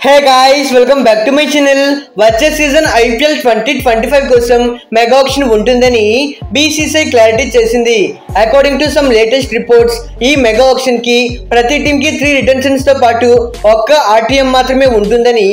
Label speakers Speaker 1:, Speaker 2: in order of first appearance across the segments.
Speaker 1: Hey guys welcome back to my channel. వచ్చే season IPL 2025 కోసం mega auction ఉంటుందని BCCI clarity చేసింది. According to some latest reports ఈ mega auction కి ప్రతి టీమ్ కి 3 రిటెన్షన్స్ తో పాటు ఒక్క ఆర్టీఎం మాత్రమే ఉంటుందని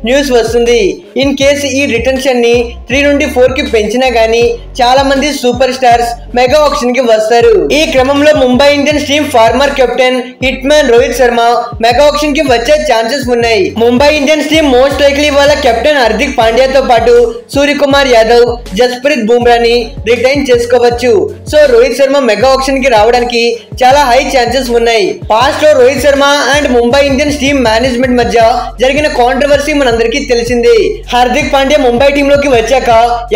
Speaker 1: న్యూస్ వస్తుంది. ఇన్ కేస్ ఈ రిటెన్షన్ ని 3 నుండి 4 కి పెంచినా గానీ చాలా మంది సూపర్ స్టార్స్ మెగా ఆక్షన్ కి వస్తారు. ఈ క్రమంలో Mumbai Indians team former captain hit man Rohit Sharma mega auction కి వచ్చే ఛాన్సెస్ ఉన్నాయి. Mumbai Indians team most likely వాళ్ళ కెప్టెన్ హార్దిక్ పాండ్యాతో పాటు సూర్యకుమార్ యాదవ్, జస్ప్రీత్ బుమ్రాని రిటైన్ చేసుకోవచ్చు. So Rohit Sharma mega auction కి రావడానికి చాలా హై ఛాన్సెస్ ఉన్నాయి. పాస్ట్ లో Rohit Sharma and Mumbai Indians team management మధ్య జరిగిన కాంట్రవర్సీ మనందరికీ తెలిసిందే. హార్దిక్ పాండ్యా ముంబై టీమ్ లోకి వచ్చాక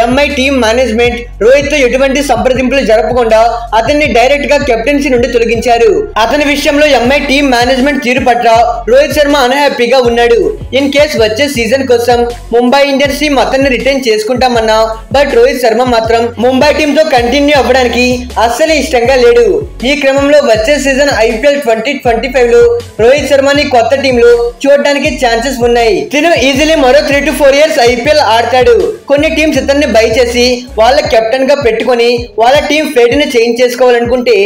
Speaker 1: ఎంఐ టీమ్ మేనేజ్మెంట్ రోహిత్ తో ఎటువంటి సంప్రదింపులు జరపకుండా అతన్ని డైరెక్ట్ గా కెప్టెన్సీ నుండి తొలగించారు. అతని విషయంలో ఎంఐ టీమ్ మేనేజ్మెంట్ తీరు పట్ల రోహిత్ శర్మ అన్హ్యాపీగా ఉన్నాడు. ఇన్ కేస్ వచ్చే సీజన్ కోసం ముంబై ఇండియన్స్ టీమ్ అతన్ని రిటైన్ చేసుకుంటామన్నా బట్ రోహిత్ శర్మ మాత్రం ముంబై టీమ్ తో కంటిన్యూ అవ్వడానికి అస్సలు ఇష్టంగా లేడు. ఈ క్రమంలో వచ్చే సీజన్ ఐపీఎల్ 2025 లో రోహిత్ శర్మని కొత్త టీమ్ లో చూడడానికి ఛాన్సెస్ ఉన్నాయి. తిను ఈజీలీ మరో 3 to 4 years ఐపీఎల్ ఆడతాడు. కొన్ని టీమ్స్ ఇతన్ని బై చేసి వాళ్ళ కెప్టెన్ గా పెట్టుకుని వాళ్ళ టీమ్ ఫేట్ ని చేంజ్ చేసుకోవాలనుకుంటే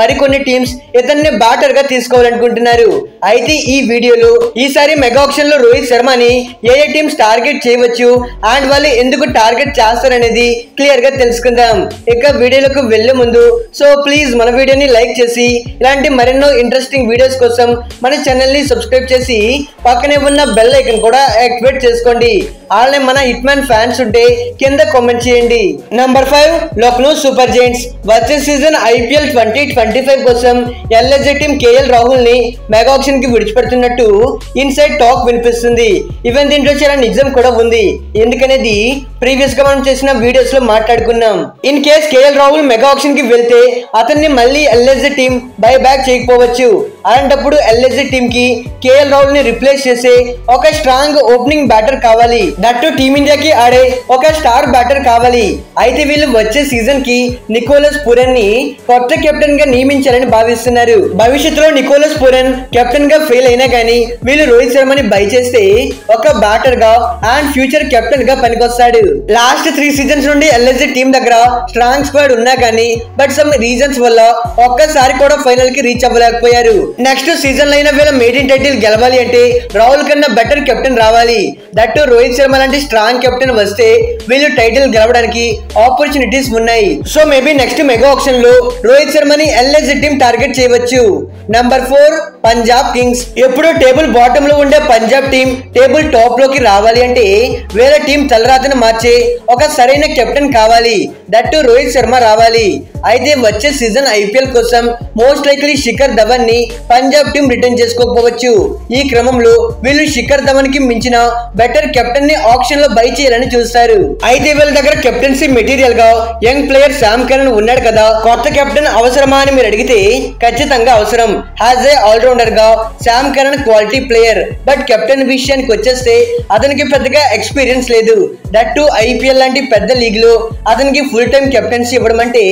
Speaker 1: మరికొన్ని టీమ్స్ ఇతన్ని బ్యాటర్ గా తీసుకోవాలనుకుంటున్నారు. అయితే ఈ వీడియోలో ఈసారి మెగా ఆక్షన్ లో రోహిత్ శర్మని ఏ టీమ్స్ టార్గెట్ చేయవచ్చు అండ్ వాళ్ళు ఎందుకు టార్గెట్ చేస్తారనేది క్లియర్ గా తెలుసుకుందాం. ఇక వీడియోలకు వెళ్లే ముందు సో ప్లీజ్ మన వీడియోని లైక్ చేసి ఇలాంటి మరెన్నో ఇంట్రెస్టింగ్ వీడియోస్ కోసం మన ఛానల్ ని సబ్స్క్రైబ్ చేసి పక్కనే ఉన్న బెల్ ఐకాన్ కూడా యాక్టివేట్ చేసుకోండి. అలానే మన హిట్ మ్యాన్ ఫ్యాన్స్ ఉంటే కింద కామెంట్ చేయండి. నంబర్ 5 లక్నో సూపర్ జైంట్స్ వచ్చే సీజన్ ఐపీఎల్ 2025 కోసం ఎల్ఎస్జీ టీమ్ కేఎల్ రాహుల్ ని మెగా ఆక్షన్ కి విడిచిపెడుతున్నట్టు ఇన్సైడ్ టాక్ వినిపిస్తుంది. ఈవెన్ దీంట్లో చాలా నిజం కూడా ఉంది. ఎందుకనేది ప్రీవియస్ గా మనం చేసిన వీడియోస్ లో మాట్లాడుకున్నాం. In case KL Rahul mega auction కి వెళ్తే అతన్ని మళ్ళీ ఎల్ఎస్జీ టీమ్ బై బ్యాక్ చేయకపోవచ్చు. అలాంటప్పుడు ఎల్ఎస్జీ టీమ్ కి కేఎల్ రాహుల్ ని రిప్లేస్ చేసే ఒక స్ట్రాంగ్ ఓపెనింగ్ బ్యాటర్ కావాలి. దట్టు టీమిండియాకి ఆడే ఒక స్టార్ బ్యాటర్ కావాలి. అయితే వీళ్ళు వచ్చే సీజన్ కి నికోలస్ పురన్ ని కొత్త కెప్టెన్ గా నియమించాలని భావిస్తున్నారు. భవిష్యత్తులో నికోలస్ పురన్ కెప్టెన్ గా ఫెయిల్ అయినా గానీ వీళ్ళు రోహిత్ శర్మని బై చేస్తే ఒక బ్యాటర్ గా అండ్ ఫ్యూచర్ కెప్టెన్ గా పనికొస్తాడు. లాస్ట్ 3 సీజన్స్ నుండి ఎల్ఎస్జీ టీమ్ దగ్గర స్ట్రాంగ్ స్క్వాడ్ ఉన్నా గానీ బట్ సమ్ రీజన్స్ వల్ల ఒక్కసారి కూడా ఫైనల్ కి రీచ్ అవ్వలేకపోయారు. నెక్స్ట్ సీజన్ అయినా వీళ్ళ మెయిన్ టైటిల్ గెలవాలి అంటే రాహుల్ కన్నా బెటర్ కెప్టెన్ రావాలి. దట్టు రోహిత్ శర్మ లాంటి స్ట్రాంగ్ కెప్టెన్ వస్తే వీళ్ళు టైటిల్ గెలవడానికి ఆపర్చునిటీస్ ఉన్నాయి. So maybe next mega auction లో రోహిత్ శర్మని ఎల్ఎస్జీ టీమ్ టార్గెట్ చేయవచ్చు. Number 4 Punjab Kings. ఎప్పుడు టేబుల్ బాటమ్ లో ఉండే పంజాబ్ టీమ్ టేబుల్ టాప్ లోకి రావాలి అంటే వేరే టీం తలరాతను మార్చే ఒక సరైన కెప్టెన్ కావాలి. దట్టు రోహిత్ శర్మ రావాలి. అయితే వచ్చే సీజన్ ఐపీఎల్ కోసం మోస్ట్ లైక్లీ శిఖర్ ధవన్ ని పంజాబ్ టీం రిటర్న్ చేసుకోకపోవచ్చు. ఈ క్రమంలో వీళ్ళు శిఖర్ ధవన్ కి మించిన బెటర్ కెప్టెన్ ని ఆక్షన్ లో బై చేయాలని చూస్తారు. అయితే వీళ్ళ దగ్గర కెప్టెన్సీ మెటీరియల్ గా యంగ్ ప్లేయర్ శామ్ కరణ్ ఉన్నాడు కదా. కొత్త కెప్టెన్ అవసరమా అని మీరు అడిగితే ఖచ్చితంగా అవసరం. యాజ్ ఏ ఆల్రౌండర్ గా Sam Curran quality player. But captain విషయానికి వచ్చేస్తే అతనికి పెద్దగా ఎక్స్పీరియన్స్ లేదు. దట్టు ఐపీఎల్ లాంటి పెద్ద లీగ్ లో అతనికి ఫుల్ టైం కెప్టెన్సీ ఇవ్వడం అంటే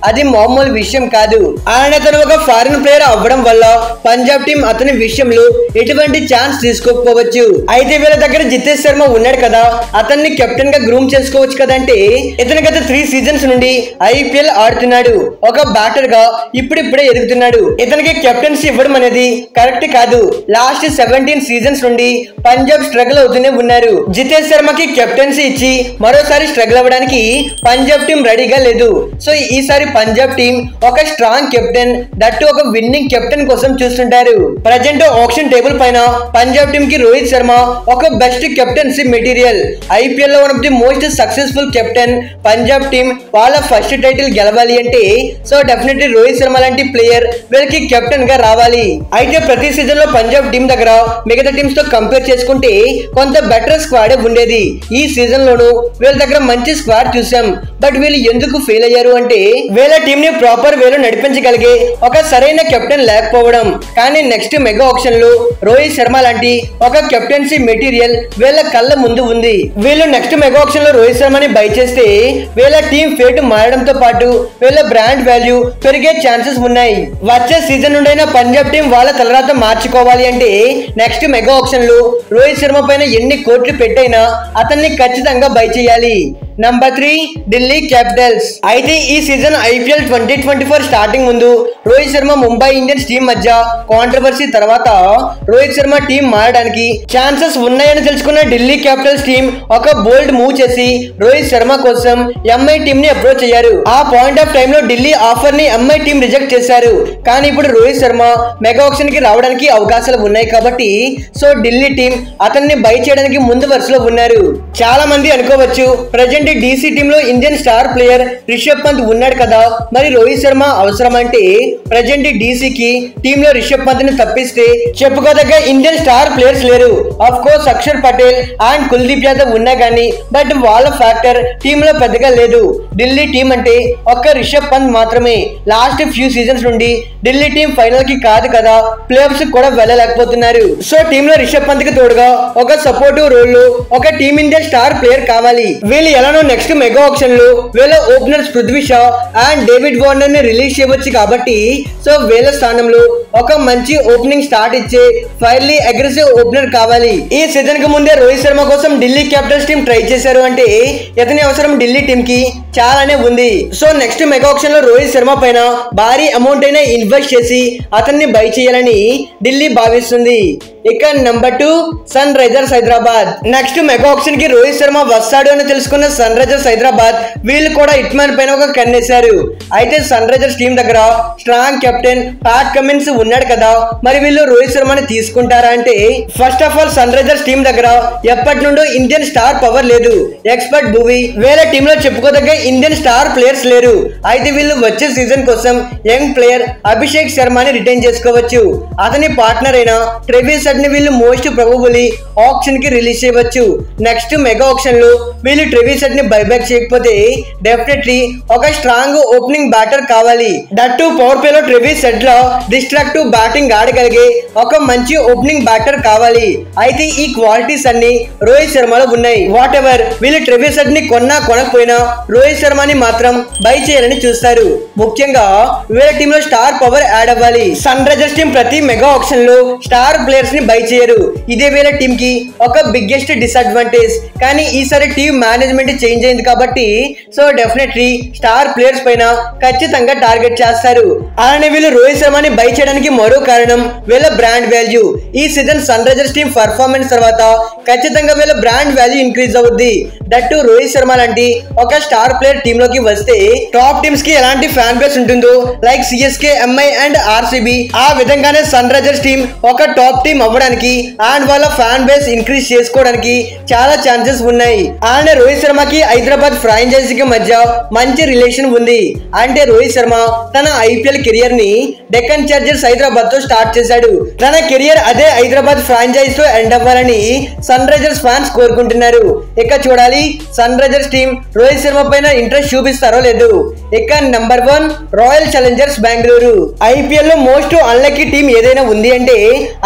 Speaker 1: అది మామూలు విషయం కాదు. ఆయన అతను ఒక ఫారిన్ ప్లేయర్ అవ్వడం వల్ల పంజాబ్ టీం అతని విషయంలో ఎటువంటి ఛాన్స్ తీసుకోకపోవచ్చు. అయితే వీళ్ళ దగ్గర జితేష్ శర్మ ఉన్నాడు కదా, అతన్ని కెప్టెన్ గా గ్రూమ్ చేసుకోవచ్చు కదంటే ఇతని గత 3 సీజన్స్ నుండి ఐపీఎల్ ఆడుతున్నాడు. ఒక బ్యాటర్ గా ఇప్పుడిప్పుడే ఎదుగుతున్నాడు. ఇతనికి కెప్టెన్సీ ఇవ్వడం అనేది కరెక్ట్ కాదు. లాస్ట్ 17 సీజన్స్ నుండి పంజాబ్ స్ట్రగుల్ అవుతూనే ఉన్నారు. జితేష్ శర్మకి కెప్టెన్సీ ఇచ్చి మరోసారి స్ట్రగుల్ అవ్వడానికి పంజాబ్ టీం రెడీగా లేదు. సో ఈసారి పంజాబ్ టీం ఒక స్ట్రాంగ్ కెప్టెన్ దట్టు ఒక విన్నింగ్ కెప్టెన్ కోసం చూస్తుంటారు. ప్రజెంట్ ఆక్షన్ టేబుల్ పైన పంజాబ్ టీం కి రోహిత్ శర్మ ఒక బెస్ట్ కెప్టెన్సీ మెటీరియల్. ఐపీఎల్ లో one of the most successful captain. Punjab team వాళ్ళ ఫస్ట్ టైటిల్ గెలవాలి అంటే సో డెఫినెట్లీ రోహిత్ శర్మ లాంటి ప్లేయర్ వీళ్ళకి కెప్టెన్ గా రావాలి. అయితే ప్రతి సీజన్ లో పంజాబ్ టీం దగ్గర మిగతా టీమ్స్ తో కంపేర్ చేసుకుంటే కొంత బెటర్ స్క్వాడ్ ఉండేది. ఈ సీజన్ లోను వీళ్ళ దగ్గర మంచి స్క్వాడ్ చూసాం. బట్ వీళ్ళు ఎందుకు ఫెయిల్ అయ్యారు అంటే వీళ్ళ టీం ని ప్రాపర్ వేలో నడిపించగలిగే ఒక సరైన కెప్టెన్ లేకపోవడం. కానీ నెక్స్ట్ మెగా ఆక్షన్ లో రోహిత్ శర్మ లాంటి ఒక కెప్టెన్సీ మెటీరియల్ వీళ్ళ కళ్ళ ముందు ఉంది. వీళ్ళు నెక్స్ట్ మెగా ఆక్షన్ లో రోహిత్ శర్మని బై చేస్తే వీళ్ళ టీం ఫేట్ మారడంతో పాటు వీళ్ళ బ్రాండ్ వాల్యూ పెరిగే ఛాన్సెస్ ఉన్నాయి. వచ్చే సీజన్ నుండైనా పంజాబ్ టీం వాళ్ళ తలరాత మార్చుకోవాలి అంటే నెక్స్ట్ మెగా ఆక్షన్ లో రోహిత్ శర్మ పైన ఎన్ని కోట్లు పెట్టైనా అతన్ని ఖచ్చితంగా బై చేయాలి. Number 3 Delhi Capitals. అయితే ఈ సీజన్ ఐపీఎల్ 2024 స్టార్టింగ్ ముందు రోహిత్ శర్మ ముంబై ఇండియన్స్ టీం మధ్య కాంట్రవర్సీ తర్వాత రోహిత్ శర్మ టీం మారడానికి ఛాన్సెస్ ఉన్నాయని తెలుసుకున్న ఢిల్లీ క్యాపిటల్స్ టీం ఒక బోల్డ్ మూవ్ చేసి రోహిత్ శర్మ కోసం ఎంఐ టీం ని అప్రోచ్ అయ్యారు. ఆ పాయింట్ ఆఫ్ టైమ్ లో ఢిల్లీ ఆఫర్ ని ఎంఐ టీం రిజెక్ట్ చేశారు. కానీ ఇప్పుడు రోహిత్ శర్మ మెగా ఆక్షన్ కి రావడానికి అవకాశాలు ఉన్నాయి కాబట్టి సో ఢిల్లీ టీం అతన్ని బై చేయడానికి ముందు వరుసలో ఉన్నారు. చాలా మంది అనుకోవచ్చు ప్రజెంట్ డీసీ టీమ్ లో Indian star player Rishabh Pant ఉన్నాడు కదా, మరి రోహిత్ శర్మ అవసరం అంటే ప్రజెంట్ డీసీకి టీమ్ లో రిషబ్ పంత్ ని తప్పిస్తే చెప్పుకోదగ్గ ఇండియన్ స్టార్ ప్లేయర్స్ లేరు. Of course Axar Patel and Kuldeep Yadav ఉన్నా గానీ బట్ వాళ్ళ ఫ్యాక్టర్ టీమ్ లో పెద్దగా లేదు. ఢిల్లీ టీం అంటే ఒక్క రిషబ్ పంత్ మాత్రమే. లాస్ట్ ఫ్యూ సీజన్స్ నుండి ఢిల్లీ టీం ఫైనల్ కి కాదు కదా ప్లే ఆఫ్స్ కూడా వెళ్ళలేకపోతున్నారు. సో టీమ్ లో రిషబ్ పంత్ కి తోడుగా ఒక సపోర్టివ్ రోల్ లో ఒక టీమ్ ఇండియా స్టార్ ప్లేయర్ కావాలి. వీళ్ళు ఎలానో నెక్స్ట్ మెగా ఆక్షన్ లో వీళ్ళ openers Prithvi Shah and David Warner ని రిలీజ్ చేయవచ్చు కాబట్టి సో వీళ్ళ స్థానంలో ఒక మంచి ఓపెనింగ్ స్టార్ట్ ఇచ్చే ఫైర్లీ అగ్రెసివ్ ఓపెనర్ కావాలి. ఈ సీజన్ కి ముందే రోహిత్ శర్మ కోసం ఢిల్లీ క్యాపిటల్స్ టీం ట్రై చేశారు అంటే ఇతని అవసరం ఢిల్లీ టీం కి చాలానే ఉంది. సో నెక్స్ట్ మెగా ఆక్షన్ లో రోహిత్ శర్మ పైన భారీ అమౌంట్ అయినా ఇన్వెస్ట్ చేసి అతన్ని బై చేయాలని ఢిల్లీ భావిస్తుంది. ఇక number 2 Sunrisers Hyderabad. Next mega auction కి రోహిత్ శర్మ వస్తాడు అని తెలుసుకున్న సన్ రైజర్స్ హైదరాబాద్ వీళ్ళు కూడా హిట్ మ్యాన్ పైన ఒక కన్నేశారు. అయితే సన్ రైజర్స్ టీం దగ్గర స్ట్రాంగ్ కెప్టెన్ ప్యాట్ కమిన్స్ ఉన్నాడు కదా, మరి వీళ్ళు రోహిత్ శర్మని తీసుకుంటారా అంటే first of all Sunrisers team దగ్గర ఎప్పటి నుండో ఇండియన్ స్టార్ పవర్ లేదు. ఎక్స్పర్ట్ భువి వేరే టీమ్ లో చెప్పుకోదగ్గ ఇండియన్ స్టార్ ప్లేయర్స్ లేరు. అయితే వీళ్ళు వచ్చే సీజన్ కోసం యంగ్ ప్లేయర్ అభిషేక్ శర్మని రిటైన్ చేసుకోవచ్చు. అతని పార్ట్నర్ అయిన ట్రెవిస్ ని వీళ్ళు మోస్ట్ ప్రాబబుల్లీ ఆక్షన్ కి రిలీజ్ చేయవచ్చు. నెక్స్ట్ మెగా ఆక్షన్ లో వీళ్ళు ట్రెవిస్ ని బైబ్యాక్ చేయకపోతే డెఫినెట్లీ ఒక స్ట్రాంగ్ ఓపెనింగ్ బ్యాటర్ కావాలి. దట్టు పవర్ ప్లే లో ట్రెవిస్ హెడ్ లో డిస్ట్రాక్టివ్ బ్యాటింగ్ ఆడగలిగే ఒక మంచి ఓపెనింగ్ బ్యాటర్ కావాలి. అయితే ఈ క్వాలిటీస్ అన్ని రోహిత్ శర్మలో ఉన్నాయి. వాట్ ఎవర్ వీళ్ళు ట్రెవిస్ ని కొన్నా కొనకపోయినా రోహిత్ శర్మని మాత్రం బై చేయాలని చూస్తారు. ముఖ్యంగా వీళ్ళ టీమ్ లో స్టార్ పవర్ యాడ్ అవ్వాలి. సన్ రైజర్స్ టీం ప్రతి మెగా ఆక్షన్ లో స్టార్ ప్లేయర్స్ ని బై చేయరు. ఇదే వీళ్ళ టీం కి ఒక బిగ్గెస్ట్ డిసడ్వాంటేజ్. కానీ ఈసారి టీం మేనేజ్మెంట్ చేంజ్ అయింది కాబట్టి సో డెఫినెట్లీ స్టార్ ప్లేయర్స్ పైన ఖచ్చితంగా టార్గెట్ చేస్తారు. అలానే వీళ్ళు రోహిత్ శర్మని బై చేయడానికి మరో కారణం వీళ్ళ బ్రాండ్ వాల్యూ. ఈ season Sunrisers team performance తర్వాత ఖచ్చితంగా వీళ్ళ బ్రాండ్ వాల్యూ ఇంక్రీజ్ అవుద్ది. దట్టు రోహిత్ శర్మ లాంటి ఒక స్టార్ ప్లేయర్ టీమ్ లోకి వస్తే టాప్ టీమ్స్ కి ఎలాంటి ఫ్యాన్ బేస్ ఉంటుందో like CSK, MI and RCB ఆ విధంగానే సన్ రైజర్స్ టీం ఒక టాప్ టీం అవ్వడానికి అండ్ వాళ్ళ ఫ్యాన్ బేస్ ఇంక్రీజ్ చేసుకోవడానికి చాలా ఛాన్సెస్ ఉన్నాయి. అలానే రోహిత్ శర్మకి హైదరాబాద్ ఫ్రాంచైజీకి మధ్య మంచి రిలేషన్ ఉంది. అంటే రోహిత్ శర్మ తన ఐపీఎల్ కెరియర్ ని డెక్కన్ చార్జర్స్ హైదరాబాద్ తో స్టార్ట్ చేశాడు. తన కెరియర్ అదే హైదరాబాద్ ఫ్రాంచైజ్ తో ఎండ్ అవ్వాలని సన్ రైజర్స్ ఫ్యాన్స్ కోరుకుంటున్నారు. ఇక చూడాలి Sunrisers team Rohit Sharma పైన ఇంట్రెస్ట్ చూపిస్తారో లేదు. ఇక number 1 Royal Challengers Bengaluru. IPL లో మోస్ట్ అన్లక్కీ టీం ఏదైనా ఉంది అంటే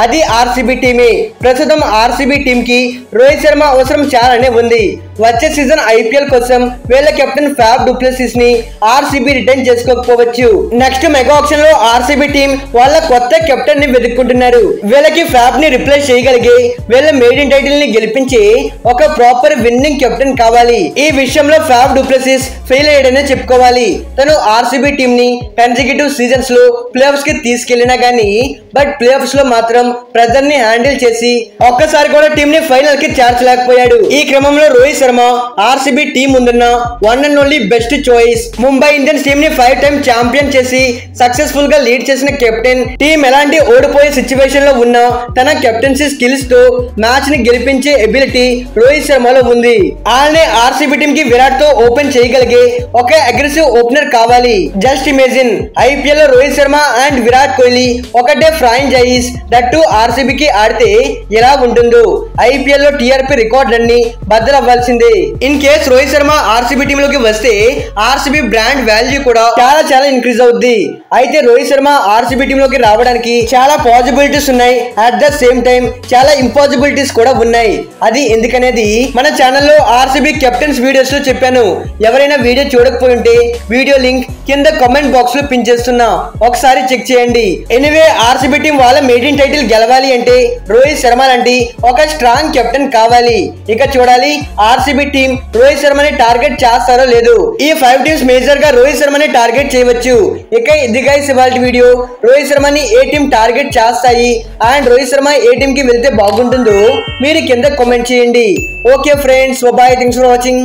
Speaker 1: అది ఆర్సీబీ టీమే. ప్రస్తుతం ఆర్సీబీ టీం కి రోహిత్ శర్మ అవసరం చాలానే ఉంది. వచ్చే సీజన్ ఐపీఎల్ కోసం వీళ్ళ కెప్టెన్ ఫ్యాబ్ డూప్లెసిస్ ని ఆర్సీబీ రిటైన్ చేసుకోకపోవచ్చు. నెక్స్ట్ మెగా ఆక్షన్ లో ఆర్సీబీ టీం వాళ్ళ కొత్త కెప్టెన్ ని వెతుక్కుంటున్నారు. వీళ్ళకి ఫ్యాబ్ ని రిప్లేస్ చేయగలిగే వీళ్ళ మెయిన్ టైటిల్ ని గెలిపించి ఒక ప్రాపర్ విన్నింగ్ కెప్టెన్ కావాలి. ఈ విషయంలో ఫ్యాబ్ డూప్లెసిస్ ఫెయిల్ అయ్యాడనే చెప్పుకోవాలి. తను ఆర్సీబీ టీం ని కన్సిక్యూటివ్ సీజన్స్ లో ప్లే ఆఫ్స్ కి తీసుకెళ్లినా గానీ బట్ ప్లే ఆఫ్స్ లో మాత్రం ప్రెజర్ ని హ్యాండిల్ చేసి ఒక్కసారి కూడా టీం ని ఫైనల్ కి చేర్చలేకపోయాడు. ఈ క్రమంలో రోహిత్ శర్మ ఆర్సీబీ టీం ముందున్న one and only best choice. Mumbai Indians team ని 5 టైమ్ ఛాంపియన్ చేసి సక్సెస్ఫుల్ గా లీడ్ చేసిన కెప్టెన్. టీం ఎలాంటి ఓడిపోయే సిచ్యువేషన్ లో ఉన్నా తన కెప్టెన్సీ స్కిల్స్ తో మ్యాచ్ ని గెలిపించే ఎబిలిటీ రోహిత్ శర్మలో ఉంది. అలానే ఆర్సీబీ టీం కి విరాట్ తో ఓపెన్ చేయగలిగే ఒక అగ్రెసివ్ ఓపెనర్ కావాలి. జస్ట్ ఇమేజిన్ ఐపీఎల్ లో రోహిత్ శర్మ అండ్ విరాట్ కోహ్లీ ఒకటే ఫ్రాంచైజ్ దట్టు ఆర్సీబీకి ఆడితే ఎలా ఉంటుందో. ఐపీఎల్ లో టీఆర్పీ రికార్డులన్నీ బద్దలవ్వాల్సింది. తెలిసిందే. In case Rohit Sharma RCB team లోకి వస్తే ఆర్సీబీ బ్రాండ్ వాల్యూ కూడా చాలా ఇంక్రీజ్ అవుద్ది. అయితే రోహిత్ శర్మ ఆర్సీబీ టీమ్ లోకి రావడానికి చాలా పాసిబిలిటీస్ ఉన్నాయి. అట్ ద సేమ్ టైం చాలా ఇంపాసిబిలిటీస్ కూడా ఉన్నాయి. అది ఎందుకనేది మన ఛానల్లో ఆర్సీబీ కెప్టెన్స్ వీడియోస్ లో చెప్పాను. ఎవరైనా వీడియో చూడకపోయి ఉంటే వీడియో లింక్ కింద కామెంట్ బాక్స్ లో పిన్ చేస్తున్నా, ఒకసారి చెక్ చేయండి. ఎనీవే ఆర్సీబీ టీం వాళ్ళ మెయిన్ టైటిల్ గెలవాలి అంటే రోహిత్ శర్మ లాంటి ఒక స్ట్రాంగ్ కెప్టెన్ కావాలి. ఇక చూడాలి ఆర్సీబీ టీం రోహిత్ శర్మని టార్గెట్ చేస్తారో లేదు. ఈ 5 టీమ్స్ మేజర్ గా రోహిత్ శర్మని టార్గెట్ చేయవచ్చు. ఇక ఇది గైస్ ఇవాల్టి వీడియో. రోహిత్ శర్మని ఏ టీం టార్గెట్ చేస్తాయి అండ్ రోహిత్ శర్మ ఏ టీం కి వెళ్తే బాగుంటుందో మీరు కింద కామెంట్ చేయండి. Okay friends, bye, thanks for watching.